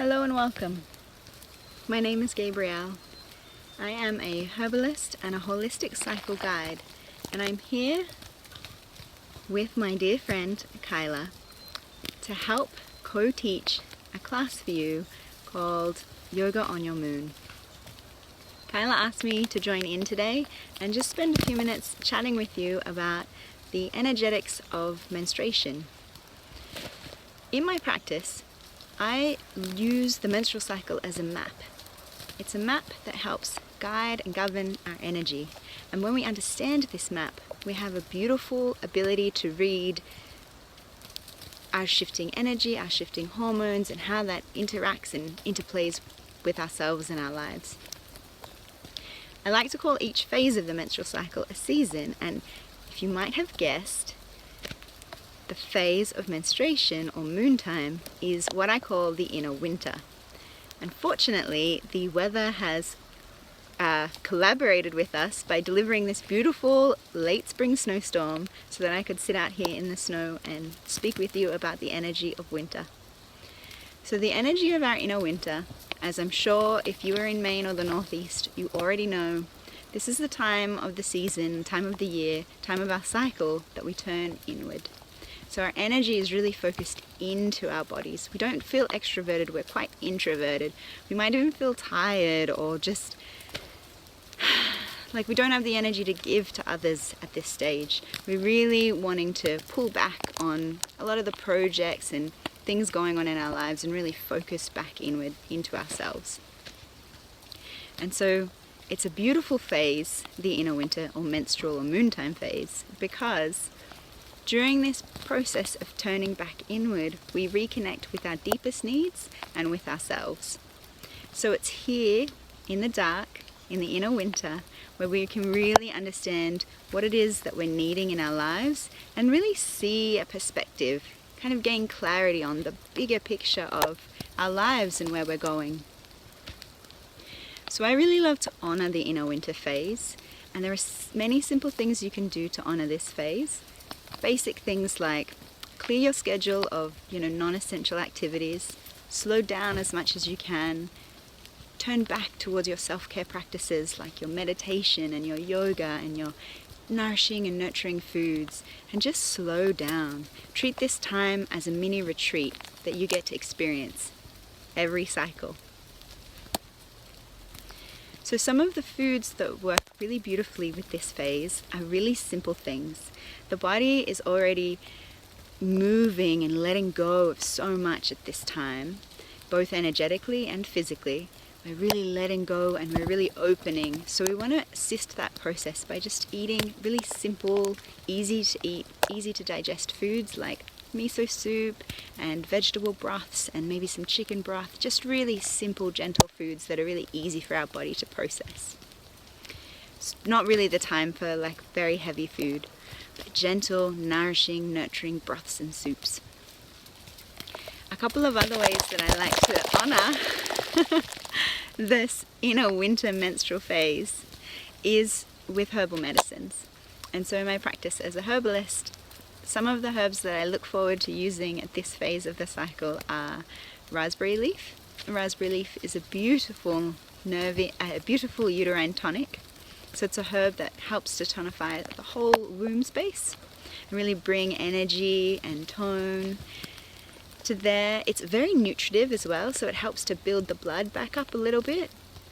Hello and welcome. My name is Gabrielle. I am a herbalist and a holistic cycle guide, and I'm here with my dear friend Kyla to help co-teach a class for you called Yoga on Your Moon. Kyla asked me to join in today and just spend a few minutes chatting with you about the energetics of menstruation. In my practice, I use the menstrual cycle as a map. It's a map that helps guide and govern our energy. And when we understand this map, we have a beautiful ability to read our shifting energy, our shifting hormones, and how that interacts and interplays with ourselves and our lives. I like to call each phase of the menstrual cycle a season, and if you might have guessed, the phase of menstruation or moon time is what I call the inner winter. Unfortunately, the weather has collaborated with us by delivering this beautiful late spring snowstorm so that I could sit out here in the snow and speak with you about the energy of winter. So the energy of our inner winter, as I'm sure if you are in Maine or the Northeast, you already know, this is the time of the season, time of the year, time of our cycle that we turn inward. So our energy is really focused into our bodies. We don't feel extroverted, we're quite introverted. We might even feel tired or just like we don't have the energy to give to others at this stage. We're really wanting to pull back on a lot of the projects and things going on in our lives and really focus back inward into ourselves. And so it's a beautiful phase, the inner winter or menstrual or moontime phase, because during this process of turning back inward, we reconnect with our deepest needs and with ourselves. So it's here in the dark, in the inner winter, where we can really understand what it is that we're needing in our lives and really see a perspective, kind of gain clarity on the bigger picture of our lives and where we're going. So I really love to honor the inner winter phase, and there are many simple things you can do to honor this phase. Basic things like clear your schedule of non-essential activities, slow down as much as you can, turn back towards your self-care practices like your meditation and your yoga and your nourishing and nurturing foods, and just slow down. Treat this time as a mini retreat that you get to experience every cycle. So some of the foods that work really beautifully with this phase are really simple things. The body is already moving and letting go of so much at this time, both energetically and physically. We're really letting go and we're really opening. So we want to assist that process by just eating really simple, easy to eat, easy to digest foods like miso soup and vegetable broths and maybe some chicken broth. Just really simple, gentle foods that are really easy for our body to process. It's not really the time for like very heavy food, but gentle, nourishing, nurturing broths and soups. A couple of other ways that I like to honor this inner winter menstrual phase is with herbal medicines. And so in my practice as a herbalist, some of the herbs that I look forward to using at this phase of the cycle are raspberry leaf. Raspberry leaf is a beautiful uterine tonic. So it's a herb that helps to tonify the whole womb space and really bring energy and tone to there. It's very nutritive as well, so it helps to build the blood back up a little bit,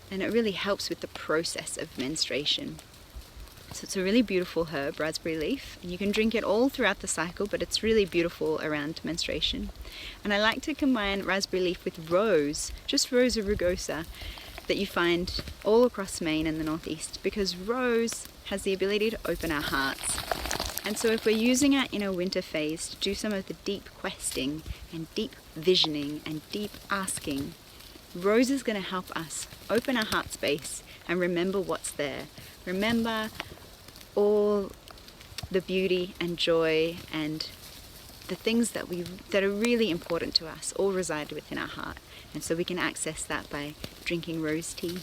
and it really helps with the process of menstruation. So it's a really beautiful herb, raspberry leaf, and you can drink it all throughout the cycle, but it's really beautiful around menstruation. And I like to combine raspberry leaf with rose, just Rosa rugosa, that you find all across Maine and the Northeast, because rose has the ability to open our hearts. And so if we're using our inner winter phase to do some of the deep questing and deep visioning and deep asking, rose is going to help us open our heart space and remember what's there. Remember all the beauty and joy and the things that are really important to us all reside within our heart. And so we can access that by drinking rose tea.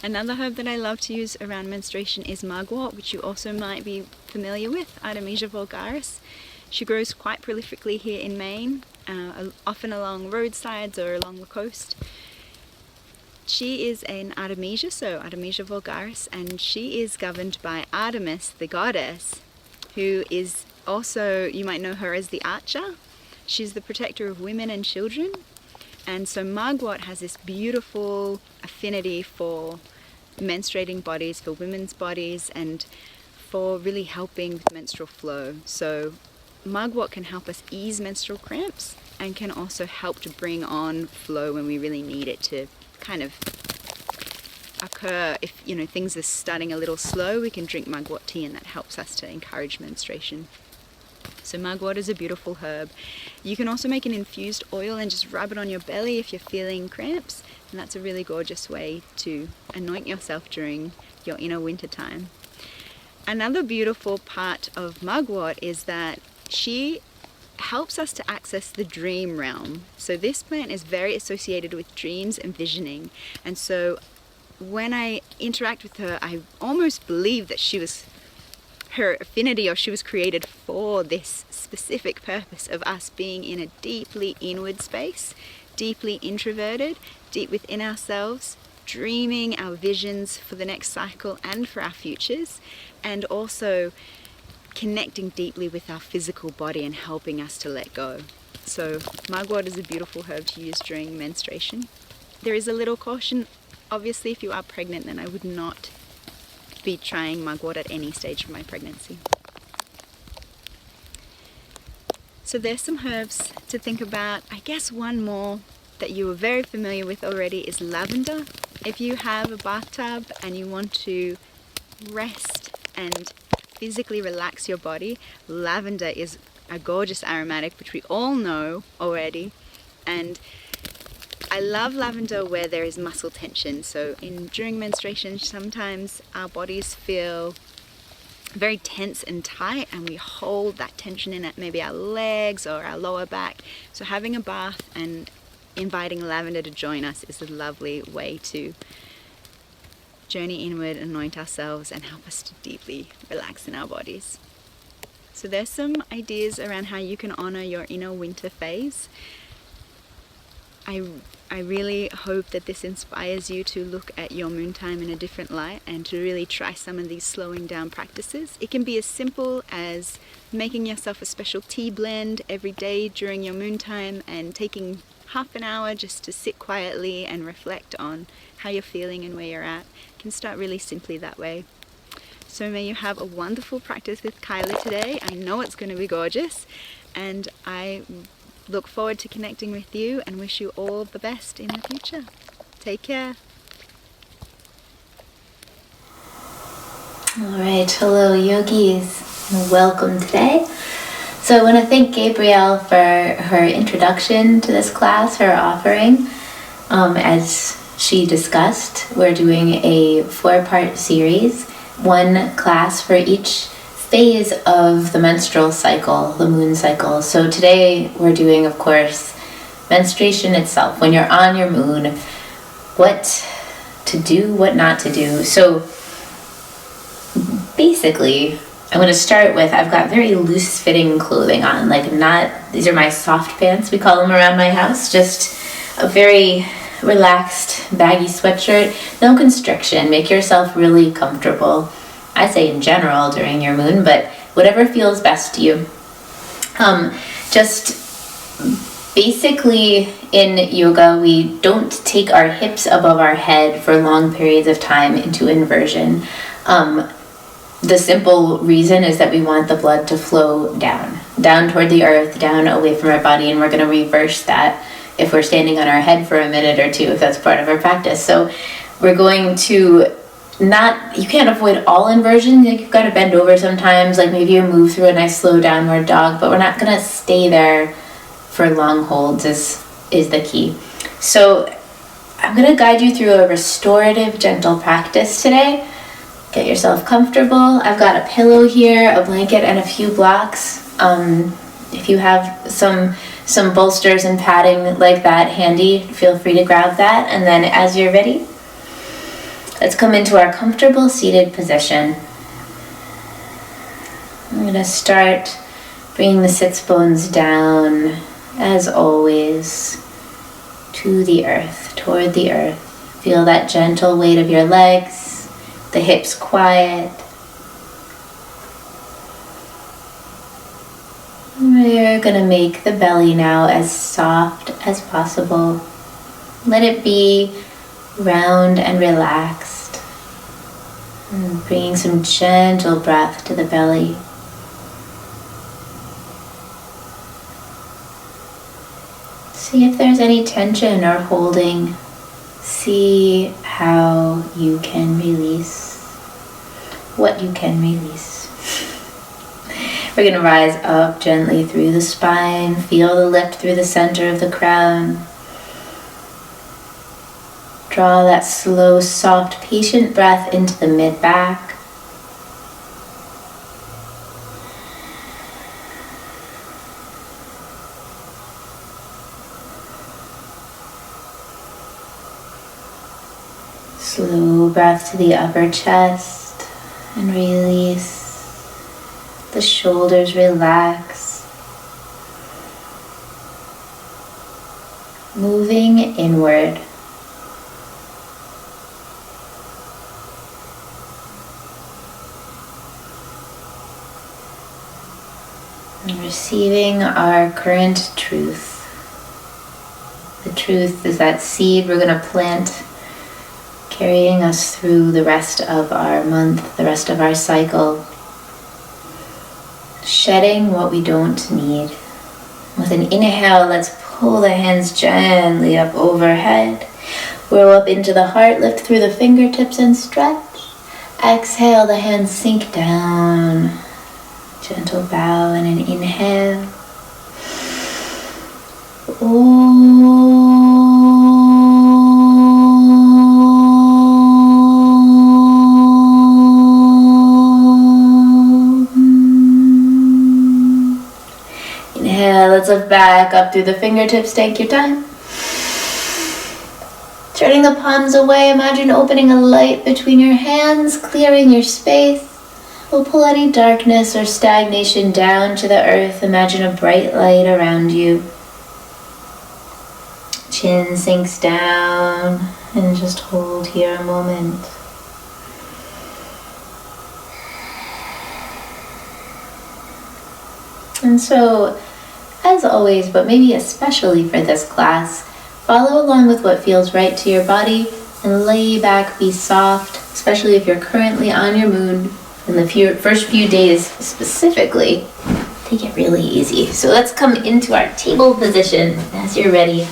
Another herb that I love to use around menstruation is mugwort, which you also might be familiar with, Artemisia vulgaris. She grows quite prolifically here in Maine, often along roadsides or along the coast. She is an Artemisia, so Artemisia vulgaris, and she is governed by Artemis, the goddess, who is also, you might know her as the archer. She's the protector of women and children. And so mugwort has this beautiful affinity for menstruating bodies, for women's bodies, and for really helping with menstrual flow. So mugwort can help us ease menstrual cramps and can also help to bring on flow when we really need it to kind of occur. If things are starting a little slow, we can drink mugwort tea, and that helps us to encourage menstruation. So mugwort is a beautiful herb. You can also make an infused oil and just rub it on your belly if you're feeling cramps, and that's a really gorgeous way to anoint yourself during your inner winter time. Another beautiful part of mugwort is that she helps us to access the dream realm. So this plant is very associated with dreams and visioning, and so when I interact with her, I almost believe that her affinity, or she was created for this specific purpose of us being in a deeply inward space, deeply introverted, deep within ourselves, dreaming our visions for the next cycle and for our futures, and also connecting deeply with our physical body and helping us to let go. So mugwort is a beautiful herb to use during menstruation. There is a little caution. Obviously, if you are pregnant, then I would not be trying mugwort at any stage of my pregnancy. So there's some herbs to think about. I guess one more that you are very familiar with already is lavender. If you have a bathtub and you want to rest and physically relax your body, lavender is a gorgeous aromatic, which we all know already. And I love lavender where there is muscle tension. So during menstruation, sometimes our bodies feel very tense and tight, and we hold that tension in at maybe our legs or our lower back. So having a bath and inviting lavender to join us is a lovely way to journey inward, anoint ourselves, and help us to deeply relax in our bodies. So there's some ideas around how you can honor your inner winter phase. I really hope that this inspires you to look at your moon time in a different light and to really try some of these slowing down practices. It can be as simple as making yourself a special tea blend every day during your moon time and taking half an hour just to sit quietly and reflect on how you're feeling and where you're at. It can start really simply that way. So may you have a wonderful practice with Kyla today. I know it's going to be gorgeous, and I look forward to connecting with you and wish you all the best in the future. Take care. All right, hello yogis, welcome today. So I want to thank Gabrielle for her introduction to this class, her offering. As she discussed, we're doing a 4-part series, one class for each phase of the menstrual cycle, the moon cycle. So today we're doing, of course, menstruation itself. When you're on your moon, what to do, what not to do. So basically, I'm going to start with, I've got very loose fitting clothing on, these are my soft pants, we call them around my house, just a very relaxed, baggy sweatshirt, no constriction, make yourself really comfortable. I say in general during your moon, but whatever feels best to you. Just basically in yoga, we don't take our hips above our head for long periods of time into inversion. The simple reason is that we want the blood to flow down toward the earth, down away from our body, and we're going to reverse that if we're standing on our head for a minute or two, if that's part of our practice. So we're going to you can't avoid all inversion, you've got to bend over sometimes, maybe you move through a nice slow downward dog, but we're not going to stay there for long holds is the key. So I'm going to guide you through a restorative gentle practice today. Get yourself comfortable. I've got a pillow here, a blanket, and a few blocks. If you have some bolsters and padding like that handy, feel free to grab that. And then as you're ready, let's come into our comfortable seated position. I'm going to start Bringing the sits bones down, as always, to the earth, toward the earth. Feel that gentle weight of your legs, the hips quiet. We're going to make the belly now as soft as possible. Let it be round and relaxed. And bringing some gentle breath to the belly. See if there's any tension or holding. See how you can release what you can release. We're going to rise up gently through the spine. Feel the lift through the center of the crown. Draw that slow, soft, patient breath into the mid-back. Slow breath to the upper chest and release. The shoulders relax. Moving inward. And receiving our current truth. The truth is that seed we're going to plant, carrying us through the rest of our month, the rest of our cycle. Shedding what we don't need. With an inhale, let's pull the hands gently up overhead. Roll up into the heart, lift through the fingertips and stretch. Exhale, the hands sink down. Gentle bow and an inhale. Let's lift back up through the fingertips. Take your time. Turning the palms away, imagine opening a light between your hands, clearing your space. We'll pull any darkness or stagnation down to the earth. Imagine a bright light around you. Chin sinks down and just hold here a moment. And so, as always, but maybe especially for this class, follow along with what feels right to your body and lay back, be soft, especially if you're currently on your moon. In the first few days specifically, take it really easy. So let's come into our table position as you're ready.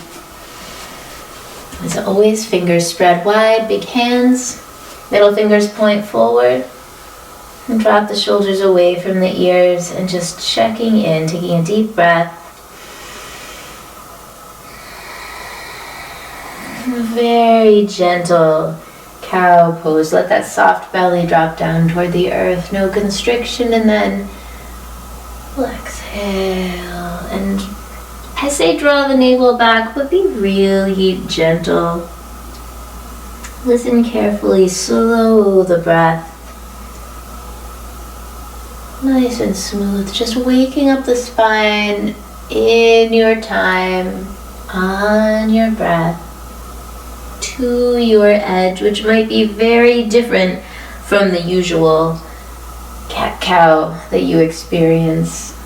As always, fingers spread wide, big hands, middle fingers point forward. And drop the shoulders away from the ears and just checking in, taking a deep breath. Very gentle cow pose. Let that soft belly drop down toward the earth. No constriction, and then exhale. And I say draw the navel back, but be really gentle. Listen carefully, slow the breath. Nice and smooth, just waking up the spine in your time, on your breath, to your edge, which might be very different from the usual cat-cow that you experience.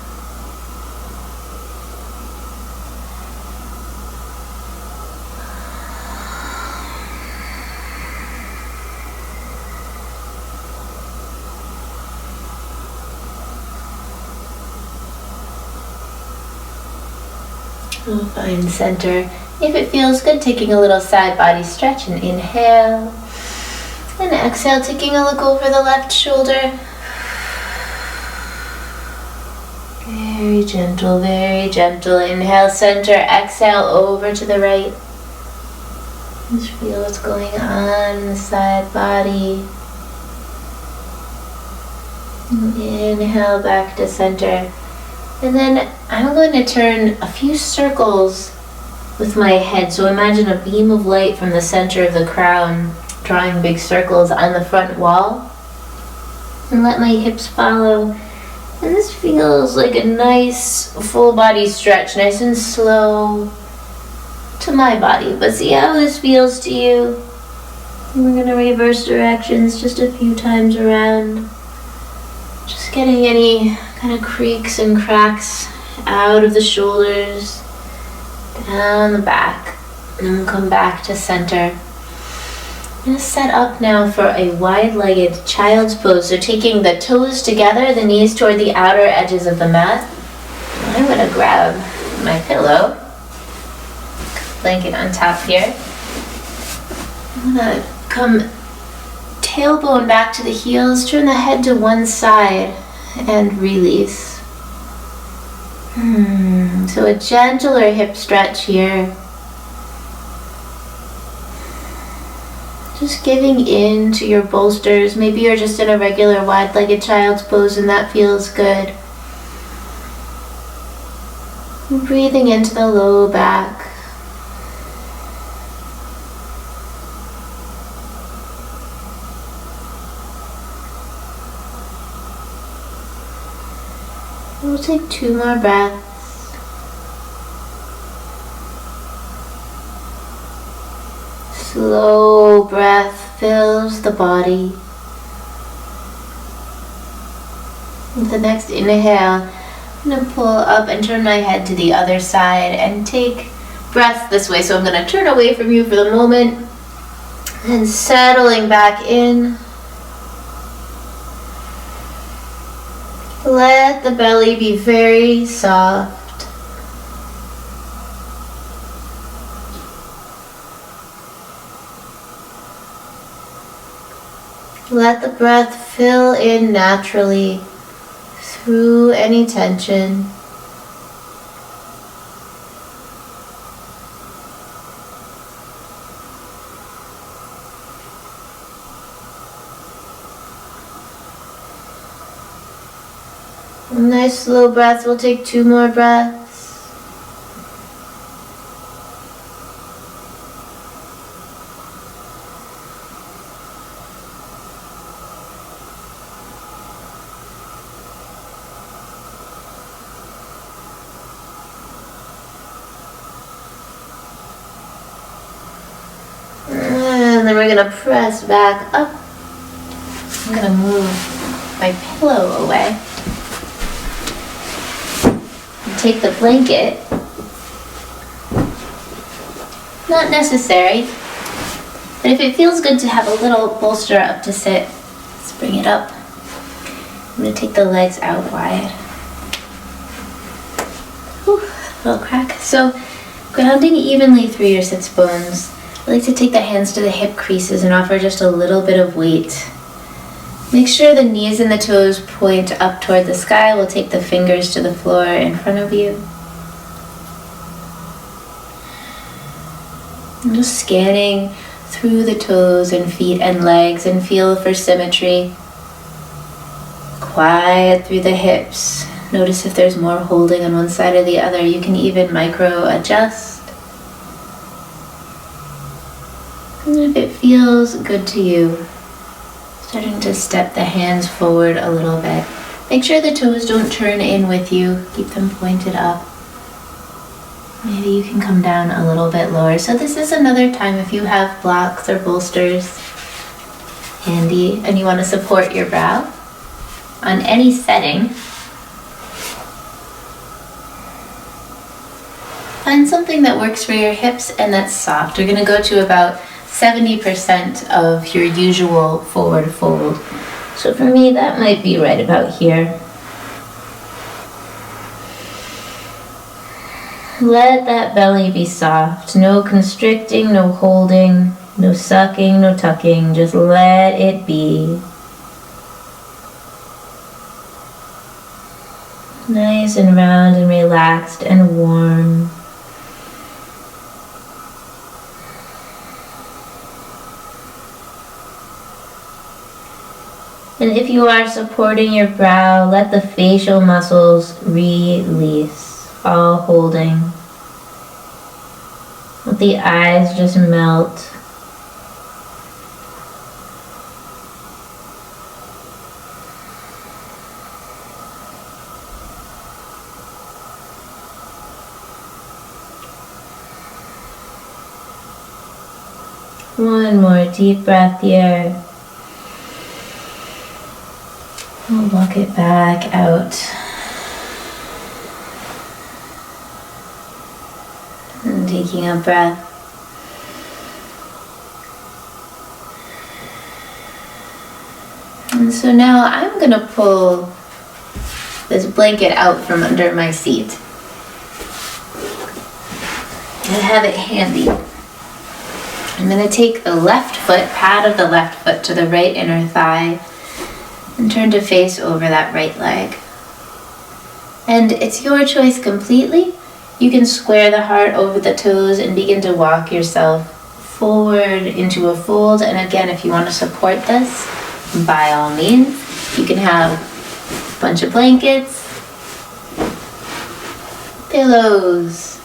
We'll find center. If it feels good, taking a little side body stretch and inhale. And exhale, taking a look over the left shoulder. Very gentle, very gentle. Inhale, center, exhale, over to the right. Just feel what's going on in the side body. Inhale, back to center. And then I'm going to turn a few circles with my head. So imagine a beam of light from the center of the crown, drawing big circles on the front wall. And let my hips follow. And this feels like a nice full body stretch, nice and slow to my body. But see how this feels to you? We're going to reverse directions just a few times around. Just getting any kind of creaks and cracks out of the shoulders, down the back, and then we'll come back to center. I'm going to set up now for a wide-legged child's pose. So taking the toes together, the knees toward the outer edges of the mat. I'm going to grab my pillow, blanket on top here. I'm going to come tailbone back to the heels, turn the head to one side, and release. So a gentler hip stretch here. Just giving in to your bolsters. Maybe you're just in a regular wide-legged child's pose and that feels good. Breathing into the low back. We'll take 2 more breaths. Slow breath fills the body. With the next inhale, I'm going to pull up and turn my head to the other side and take breath this way. So I'm going to turn away from you for the moment and settling back in. Let the belly be very soft. Let the breath fill in naturally through any tension. A nice slow breath. We'll take 2 more breaths. And then we're going to press back up. I'm going to move my pillow away. Take the blanket. Not necessary, but if it feels good to have a little bolster up to sit, let's bring it up. I'm going to take the legs out wide. Whew, little crack. So grounding evenly through your sits bones. I like to take the hands to the hip creases and offer just a little bit of weight. Make sure the knees and the toes point up toward the sky. We'll take the fingers to the floor in front of you. And just scanning through the toes and feet and legs and feel for symmetry. Quiet through the hips. Notice if there's more holding on one side or the other. You can even micro adjust. And if it feels good to you, starting to step the hands forward a little bit. Make sure the toes don't turn in with you. Keep them pointed up. Maybe you can come down a little bit lower. So this is another time if you have blocks or bolsters handy and you want to support your brow on any setting. Find something that works for your hips and that's soft. We're going to go to about 70% of your usual forward fold. So for me, that might be right about here. Let that belly be soft. No constricting, no holding, no sucking, no tucking. Just let it be. Nice and round and relaxed and warm. And if you are supporting your brow, let the facial muscles release, all holding. Let the eyes just melt. One more deep breath here. We'll walk it back out. And taking a breath. And so now I'm going to pull this blanket out from under my seat. I have it handy. I'm going to take the left foot, pad of the left foot to the right inner thigh and turn to face over that right leg. And it's your choice completely. You can square the heart over the toes and begin to walk yourself forward into a fold. And again, if you want to support this, by all means, you can have a bunch of blankets, pillows,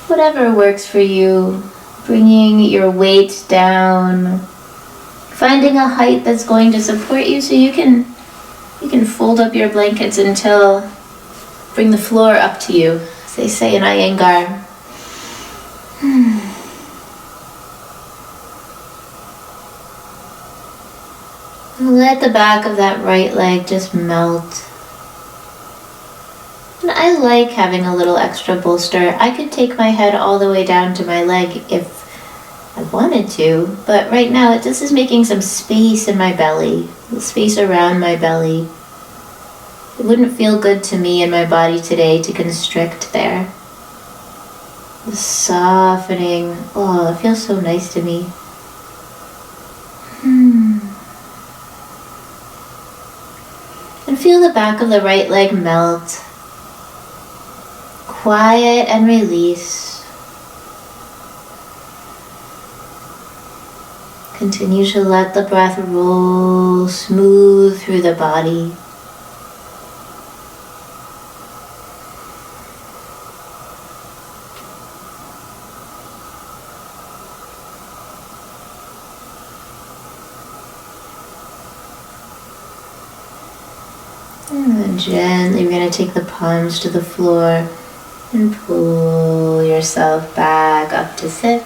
whatever works for you. Bringing your weight down, finding a height that's going to support you so you can fold up your blankets until bring the floor up to you, as they say in Iyengar. Let the back of that right leg just melt. And I like having a little extra bolster. I could take my head all the way down to my leg if I wanted to, but right now this is making some space in my belly, the space around my belly. It wouldn't feel good to me and my body today to constrict there. The softening, oh, it feels so nice to me. And feel the back of the right leg melt. Quiet and release. Continue to let the breath roll smooth through the body. And then gently we're going to take the palms to the floor and pull yourself back up to sit.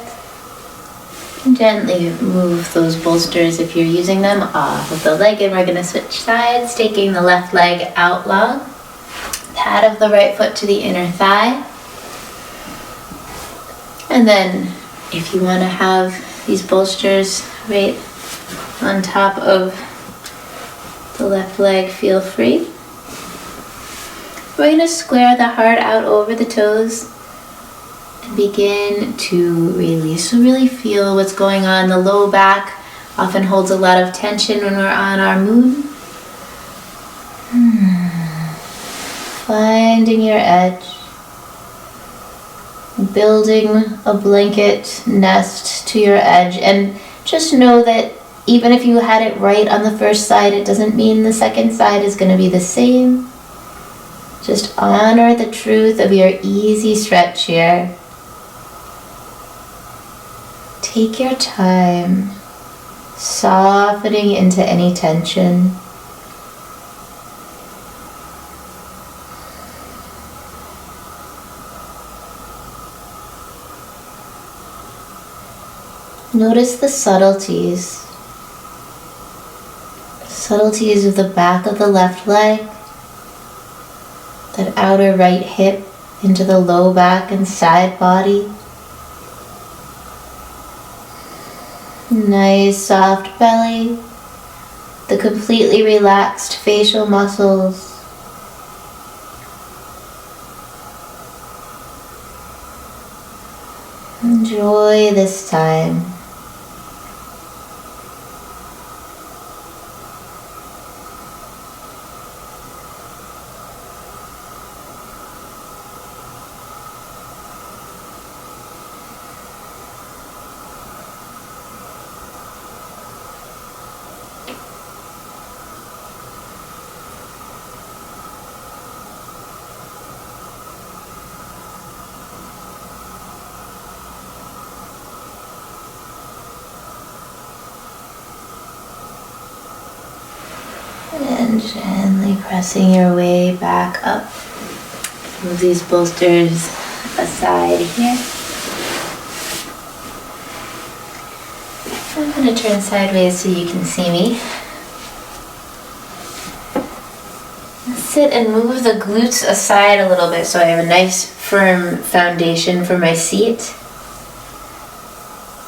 And gently move those bolsters, if you're using them, off of the leg, and we're going to switch sides, taking the left leg out long, pad of the right foot to the inner thigh. And then if you want to have these bolsters right on top of the left leg, feel free. We're going to square the heart out over the toes and begin to release. So really feel what's going on. The low back often holds a lot of tension when we're on our moon. Finding your edge. Building a blanket nest to your edge. And just know that even if you had it right on the first side, it doesn't mean the second side is going to be the same. Just honor the truth of your easy stretch here. Take your time, softening into any tension. Notice the subtleties. Subtleties of the back of the left leg, that outer right hip into the low back and side body. Nice soft belly, the completely relaxed facial muscles. Enjoy this time. And gently pressing your way back up. Move these bolsters aside here. I'm going to turn sideways so you can see me. Sit and move the glutes aside a little bit so I have a nice firm foundation for my seat.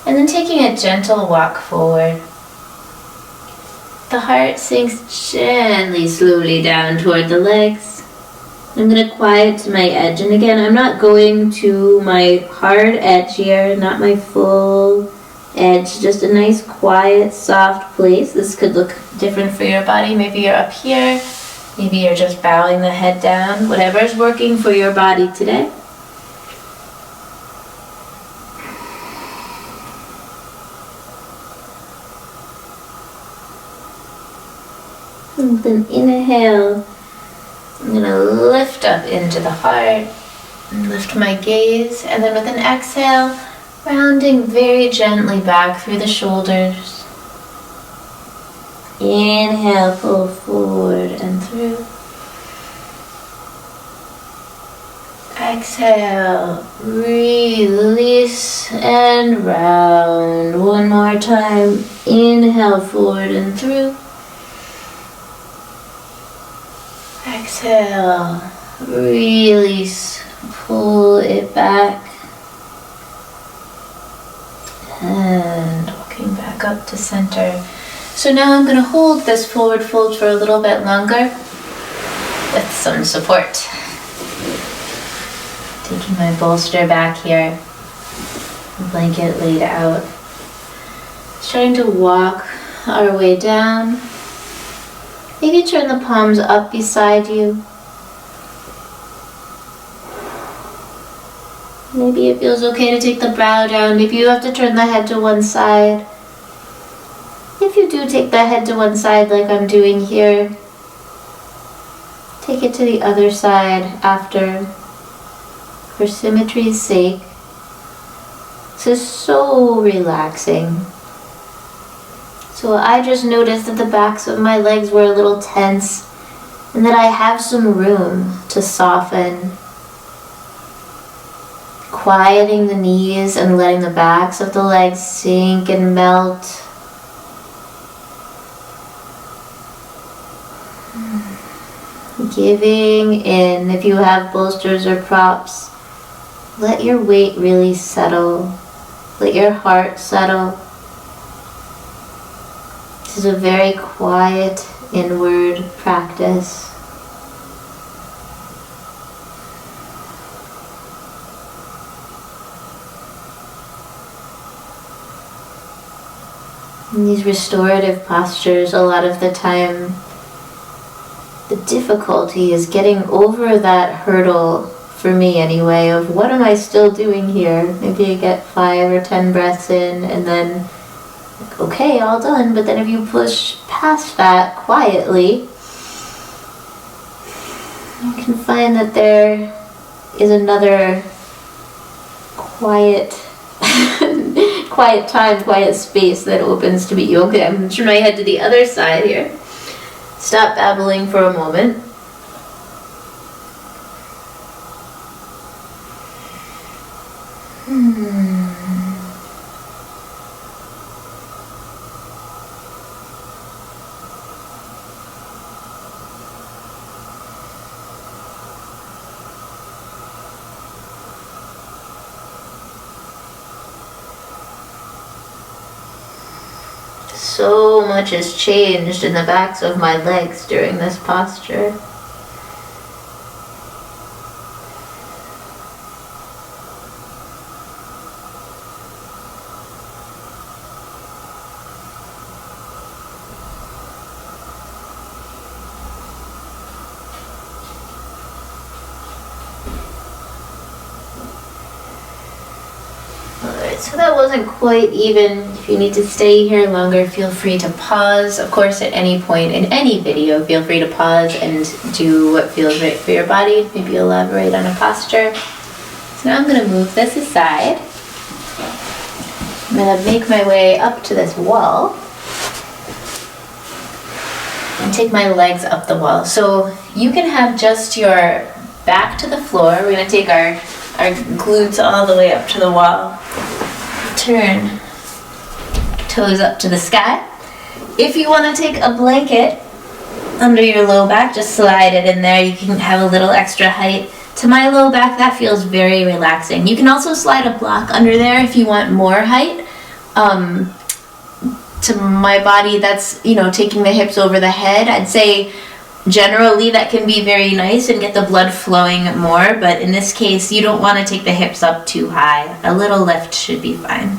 And then taking a gentle walk forward. The heart sinks gently, slowly down toward the legs. I'm going to quiet to my edge. And again, I'm not going to my hard edge here, not my full edge, just a nice, quiet, soft place. This could look different for your body. Maybe you're up here. Maybe you're just bowing the head down. Whatever's working for your body today. And then inhale. I'm going to lift up into the heart and lift my gaze. And then with an exhale, rounding very gently back through the shoulders. Inhale, pull forward and through. Exhale, release and round. One more time. Inhale, forward and through. Exhale, release, pull it back. And walking back up to center. So now I'm going to hold this forward fold for a little bit longer with some support. Taking my bolster back here, blanket laid out. Starting to walk our way down. Maybe turn the palms up beside you. Maybe it feels okay to take the brow down. Maybe you have to turn the head to one side. If you do take the head to one side like I'm doing here, take it to the other side after, for symmetry's sake. This is so relaxing. So I just noticed that the backs of my legs were a little tense and that I have some room to soften. Quieting the knees and letting the backs of the legs sink and melt. Giving in. If you have bolsters or props, let your weight really settle. Let your heart settle. This is a very quiet inward practice. In these restorative postures, a lot of the time, the difficulty is getting over that hurdle, for me anyway, of what am I still doing here? Maybe I get 5 or 10 breaths in and then, okay, all done. But then if you push past that quietly, you can find that there is another quiet quiet time, quiet space that opens to meet you. Okay, I'm going to turn my head to the other side here. Stop babbling for a moment. So much has changed in the backs of my legs during this posture. So that wasn't quite even. If you need to stay here longer, feel free to pause. Of course, at any point in any video, feel free to pause and do what feels right for your body. Maybe elaborate on a posture. So now I'm going to move this aside. I'm going to make my way up to this wall and take my legs up the wall. So you can have just your back to the floor. We're going to take our glutes all the way up to the wall. Turn toes up to the sky. If you want to take a blanket under your low back, just slide it in there. You can have a little extra height. To my low back, that feels very relaxing. You can also slide a block under there if you want more height. To my body, that's, taking the hips over the head. I'd say generally that can be very nice and get the blood flowing more, but in this case, you don't want to take the hips up too high. A little lift should be fine.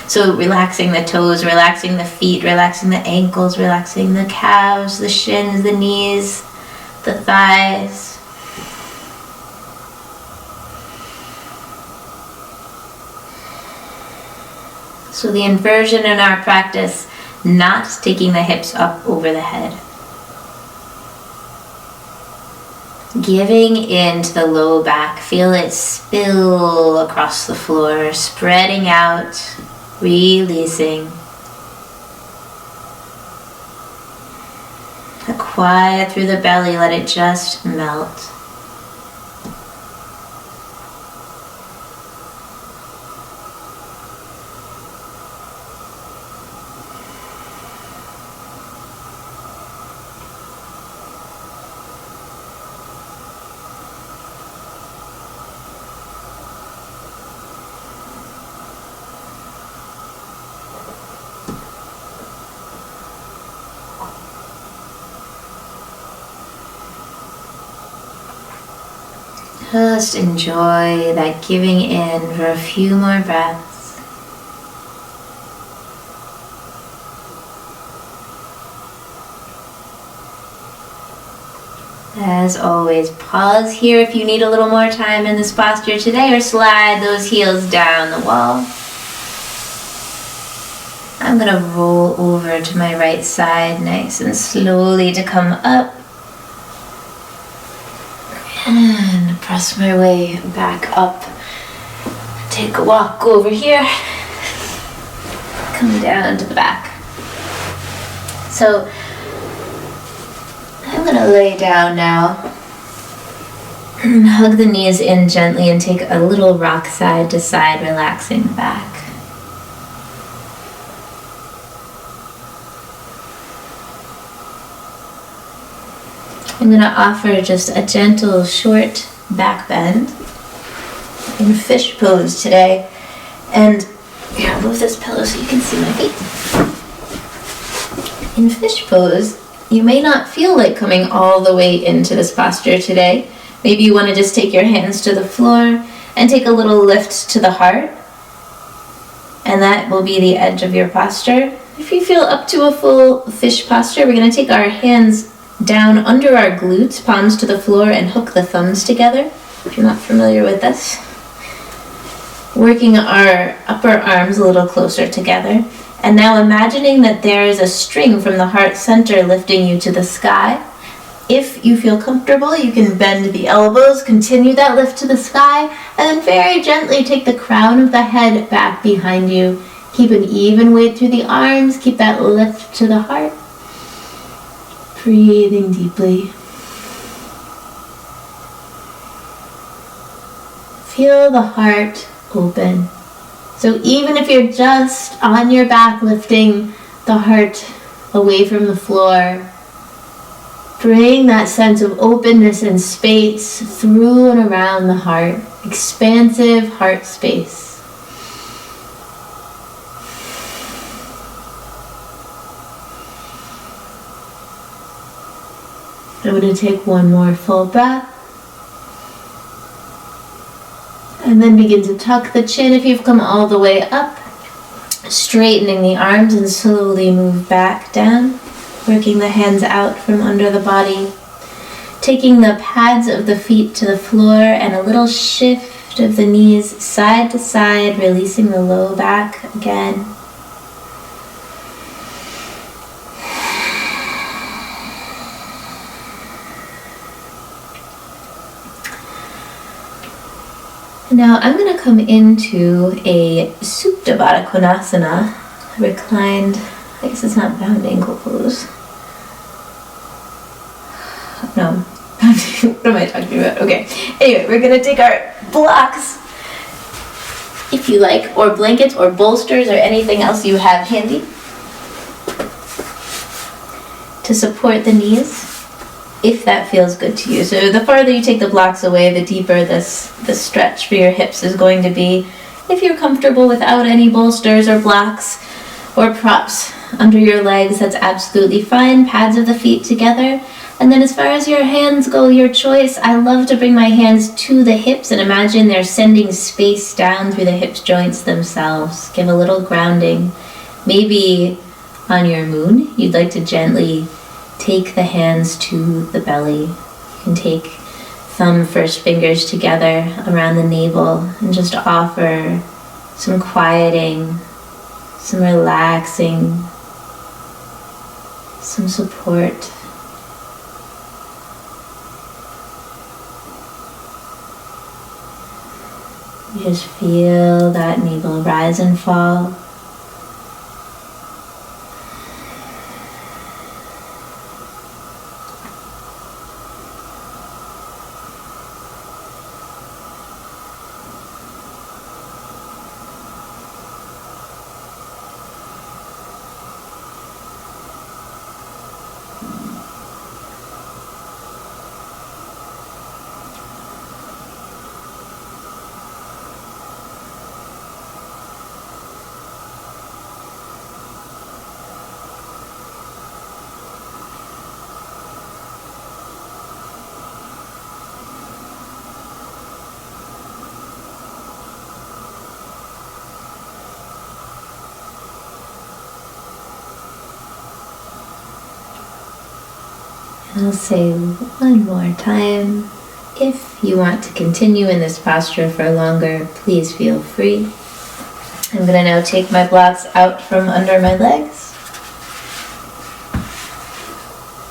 So relaxing the toes, relaxing the feet, relaxing the ankles, relaxing the calves, the shins, the knees, the thighs. So the inversion in our practice, not taking the hips up over the head. Giving into the low back, feel it spill across the floor, spreading out, releasing. Quiet through the belly, let it just melt. Just enjoy that giving in for a few more breaths. As always, pause here if you need a little more time in this posture today, or slide those heels down the wall. I'm going to roll over to my right side nice and slowly to come up. And press my way back up. Take a walk over here. Come down to the back. So I'm going to lay down now. Hug the knees in gently and take a little rock side to side, relaxing the back. I'm going to offer just a gentle, short back bend in fish pose today. And here, I'll move this pillow so you can see my feet. In fish pose, you may not feel like coming all the way into this posture today. Maybe you want to just take your hands to the floor and take a little lift to the heart. And that will be the edge of your posture. If you feel up to a full fish posture, we're going to take our hands down under our glutes, palms to the floor, and hook the thumbs together, if you're not familiar with this. Working our upper arms a little closer together. And now imagining that there is a string from the heart center lifting you to the sky. If you feel comfortable, you can bend the elbows, continue that lift to the sky, and then very gently take the crown of the head back behind you. Keep an even weight through the arms, keep that lift to the heart. Breathing deeply. Feel the heart open. So even if you're just on your back, lifting the heart away from the floor, bring that sense of openness and space through and around the heart. Expansive heart space. I'm going to take one more full breath. And then begin to tuck the chin if you've come all the way up. Straightening the arms and slowly move back down. Working the hands out from under the body. Taking the pads of the feet to the floor and a little shift of the knees side to side, releasing the low back again. Now I'm going to come into a Supta Baddha Konasana, reclined, I guess it's not bound ankle pose. No, what am I talking about? Okay, anyway, we're going to take our blocks, if you like, or blankets or bolsters or anything else you have handy. to support the knees, if that feels good to you. So the farther you take the blocks away, the deeper this stretch for your hips is going to be. If you're comfortable without any bolsters or blocks or props under your legs, that's absolutely fine. Pads of the feet together. And then as far as your hands go, your choice. I love to bring my hands to the hips and imagine they're sending space down through the hip joints themselves. Give a little grounding. Maybe on your moon, you'd like to gently take the hands to the belly. You can take thumb first fingers together around the navel and just offer some quieting, some relaxing, some support. You just feel that navel rise and fall. I'll say one more time. If you want to continue in this posture for longer, please feel free. I'm going to now take my blocks out from under my legs.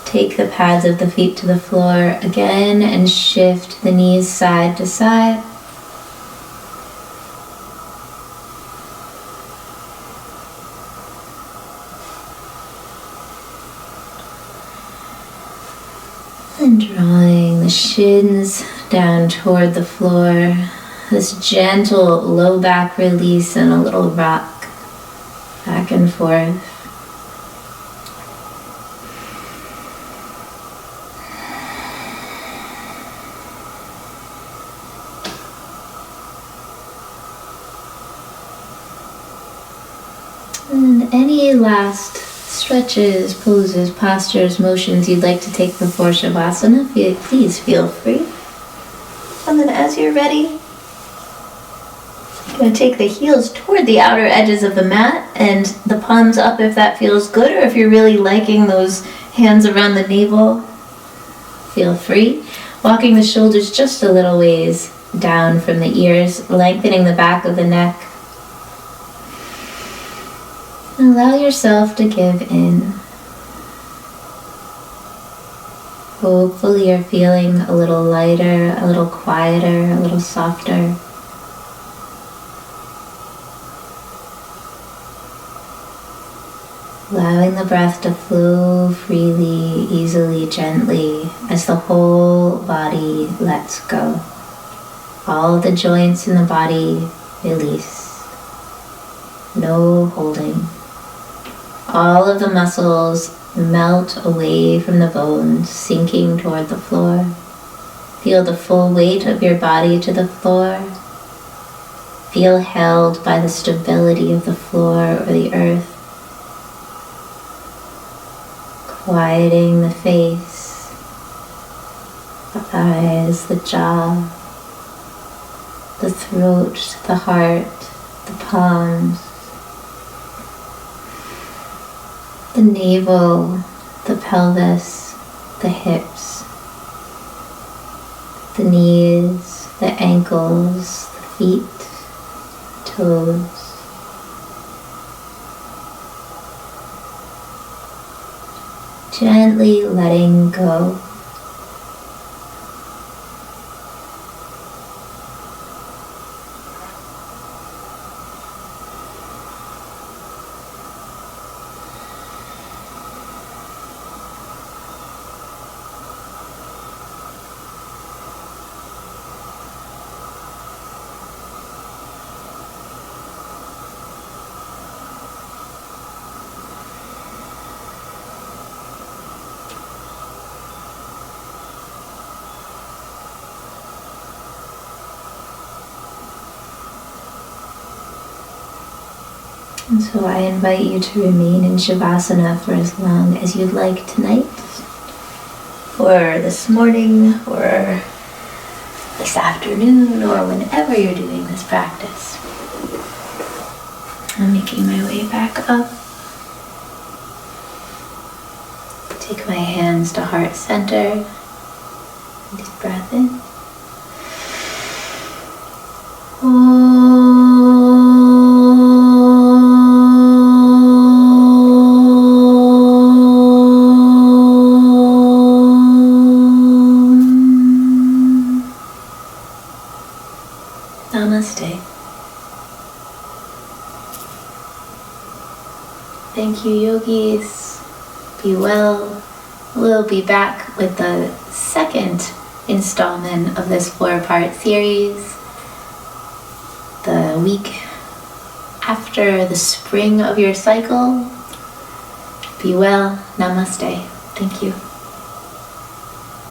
Take the pads of the feet to the floor again and shift the knees side to side. And drawing the shins down toward the floor, this gentle low back release and a little rock back and forth. And any last stretches, poses, postures, motions you'd like to take before Shavasana, please feel free. And then as you're ready, you're going to take the heels toward the outer edges of the mat and the palms up if that feels good, or if you're really liking those hands around the navel, feel free. Walking the shoulders just a little ways down from the ears, lengthening the back of the neck. And allow yourself to give in. Hopefully you're feeling a little lighter, a little quieter, a little softer. Allowing the breath to flow freely, easily, gently, as the whole body lets go. All the joints in the body release. No holding. All of the muscles melt away from the bones, sinking toward the floor. Feel the full weight of your body to the floor. Feel held by the stability of the floor or the earth. Quieting the face, the eyes, the jaw, the throat, the heart, the palms, the navel, the pelvis, the hips, the knees, the ankles, the feet, the toes. Gently letting go. And so I invite you to remain in Shavasana for as long as you'd like tonight, or this morning, or this afternoon, or whenever you're doing this practice. I'm making my way back up. Take my hands to heart center. Deep breath in. Namaste. Thank you, yogis. Be well. We'll be back with the second installment of this 4-part series the week after the spring of your cycle. Be well. Namaste. Thank you.